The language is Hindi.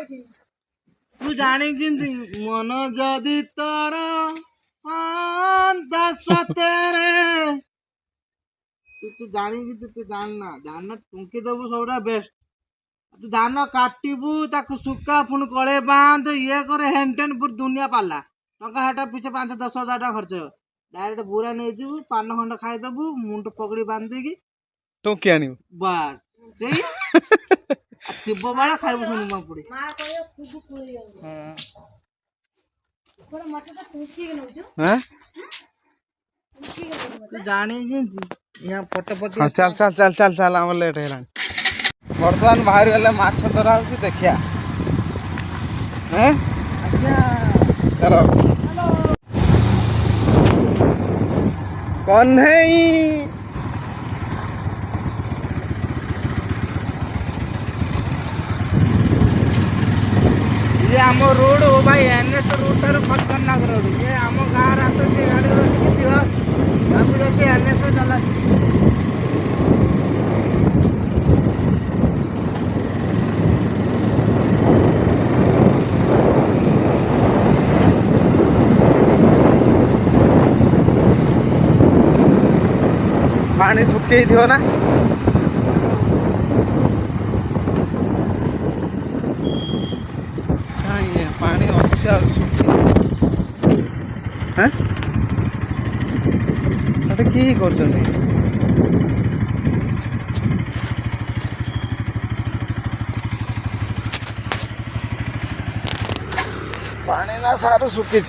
तू जानी मन जदि तोर दस तेरे तू जानी तू जानना धान टुंकी दबु सब बेस्ट तू धान काटबू ताकू सुखा पुणी कड़े बांध ये करे हेनटेन पूरी दुनिया पाला टका हेटा पीछे 5-10 हजार टाका खर्च डायरेक्ट बुरा नहीं जीवु पान खंड खाईदेबू मुंड पकड़ी बांधिकी टुंकी आनी बस सही थिब बेला खाइबू सुनुमा पुड़ी तू जानी यहाँ पटे चल चल चल चल चल आम लेट है बर्तमान बाहर गले माछ धरा हो देखिया चलो कौन नहीं ये आम रोड हो भाई एनएच रोड ठार खतरनाक रोड ये आम गाँव रास्ता से गाड़ी रखी एनएच चला पानी सुखे थी ना पानी अच्छे कि कर पानी ना सारू सुखी